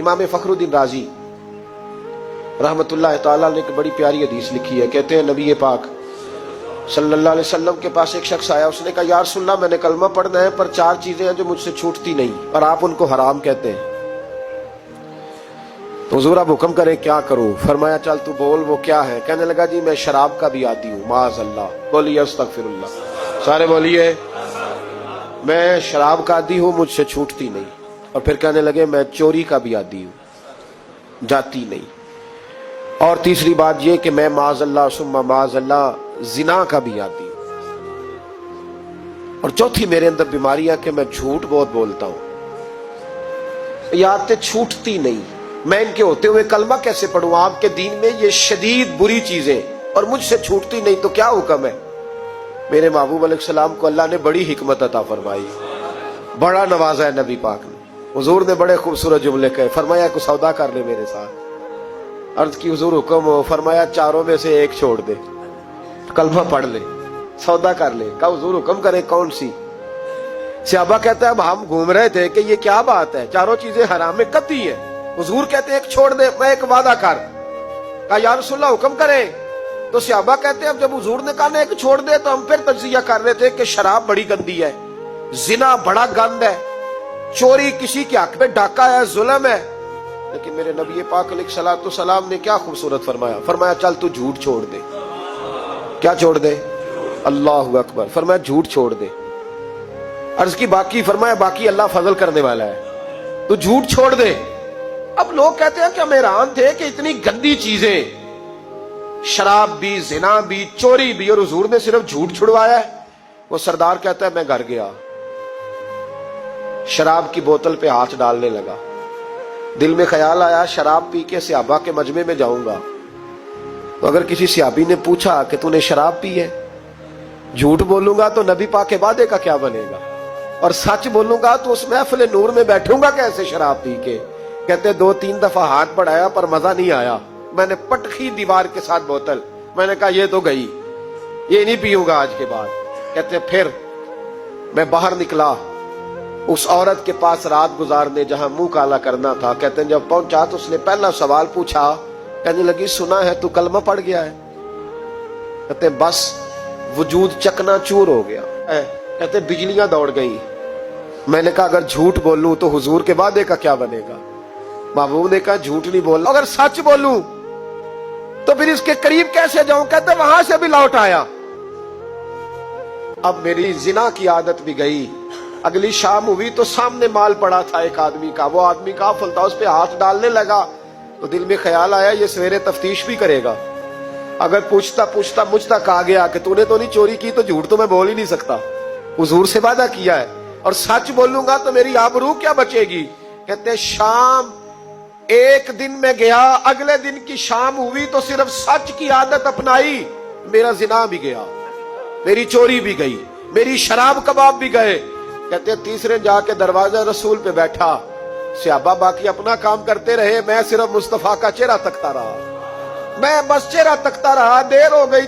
इमाम फखरुद्दीन राजी रहमतुल्लाह ताला ने एक बड़ी प्यारी हदीस लिखी है। कहते हैं नबी पाक सल्लल्लाहु अलैहि वसल्लम के पास एक शख्स आया, उसने कहा या रसूलल्लाह मैंने कलमा पढ़ना है पर 4 चीजें हैं जो मुझसे छूटती नहीं और आप उनको हराम कहते हैं, तो हुजूर आप हुक्म करें क्या करूं? फरमाया चल तू बोल वो क्या है? कहने लगा जी मैं शराब का भी आदी हूं। माज़अल्लाह, बोलिए अस्तगफिरुल्लाह, सारे बोलिए मैं शराब का आदी हूं, मुझसे छूटती नहीं। और फिर कहने लगे मैं चोरी का भी आदी हूं, जाती नहीं। और तीसरी बात ये कि मैं माज़अल्लाह सुम्मा माज़अल्लाह जिना का भी आदी हूं। और चौथी मेरे अंदर बीमारियां कि मैं झूठ बहुत बोलता हूं। ये आदतें छूटती नहीं, मैं इनके होते हुए कलमा कैसे पढ़ूं? आपके दीन में ये शदीद बुरी चीजें और मुझसे छूटती नहीं, तो क्या हुक्म है? मेरे महबूब अलैहिस्सलाम को अल्लाह ने बड़ी हिकमत अता फरमाई, बड़ा नवाजा है नबी पाक ने। हुजूर ने बड़े खूबसूरत जुमले कहे, फरमाया को सौदा कर ले मेरे साथ। अर्ज की हुजूर हुक्म हो? फरमाया चारों में से एक छोड़ दे, कलमा पढ़ ले, सौदा कर ले। कहा हुजूर हुक्म करे कौन सी? सहाबा कहता है अब हम घूम रहे थे कि ये क्या बात है, चारों चीजें हराम में कतई है। हुजूर कहते एक छोड़ दे, मैं एक वादा कर। कहा या रसूलल्लाह हुक्म करे? तो सहाबा कहते हैं अब जब हुजूर ने कहा ना एक छोड़ दे तो हम फिर तज्जिया कर रहे थे कि शराब बड़ी गंदी है, जिना बड़ा गंद है, चोरी किसी के हक में डाका है, जुल्म है। लेकिन मेरे नबी पाक अलैहिस्सलातु सलाम ने क्या खूबसूरत फरमाया, फरमाया चल तू झूठ छोड़ दे। क्या छोड़ दे? अल्लाहु अकबर। फरमाया झूठ छोड़ दे। अर्ज की बाकी? फरमाया बाकी अल्लाह फजल करने वाला है, तू झूठ छोड़ दे। अब लोग कहते हैं कि हम हैरान थे कि इतनी गंदी चीजें, शराब भी, जिना भी, चोरी भी, और हुजूर ने सिर्फ झूठ छुड़वाया है। वो सरदार कहता है मैं घर गया, शराब की बोतल पे हाथ डालने लगा। दिल में ख्याल आया शराब पी के सहाबा के मजमे में जाऊंगा, तो अगर किसी सहाबी ने पूछा कि तूने शराब पी है, झूठ बोलूंगा तो नबी पाक के वादे का क्या बनेगा, और सच बोलूंगा तो उस महफिल नूर में बैठूंगा कैसे शराब पी के? कहते 2-3 दफा हाथ बढ़ाया पर मजा नहीं आया, मैंने पटखी दीवार के साथ बोतल, मैंने कहा ये तो गई, ये नहीं पीऊंगा आज के बाद। कहते फिर मैं बाहर निकला उस औरत के पास रात गुजारने जहां मुंह काला करना था। कहते जब पहुंचा तो उसने पहला सवाल पूछा, कहने लगी सुना है तू कलमा पढ़ गया है? कहते बस वजूद चकनाचूर हो गया। कहते बिजलियां दौड़ गई। मैंने कहा अगर झूठ बोलूं तो हुजूर के वादे का क्या बनेगा? महबूब ने कहा झूठ नहीं बोलना, अगर सच बोलूं तो फिर इसके करीब कैसे जाऊं? कहते वहां से भी लौट आया। अब मेरी जिना की आदत भी गई। अगली शाम हुई तो सामने माल पड़ा था एक आदमी का, वो आदमी काफिल था, उस पे हाथ डालने लगा तो दिल में ख्याल आया ये सवेरे तफ्तीश भी करेगा, अगर पूछता पूछता मुझ तक आ गया कि तूने तो नहीं चोरी की तो झूठ तो मैं बोल ही नहीं सकता, हुजूर से वादा किया है, और सच बोलूंगा तो मेरी आबरू क्या बचेगी। कहते शाम एक दिन में गया, अगले दिन की शाम हुई तो सिर्फ सच की आदत अपनाई, मेरा जिना भी गया, मेरी चोरी भी गई, मेरी शराब कबाब भी गए। कहते तीसरे जाके दरवाजा रसूल पे बैठा, सहाबा बाकी अपना काम करते रहे, मैं सिर्फ मुस्तफा का चेहरा तकता रहा, मैं बस चेहरा तकता रहा। देर हो गई।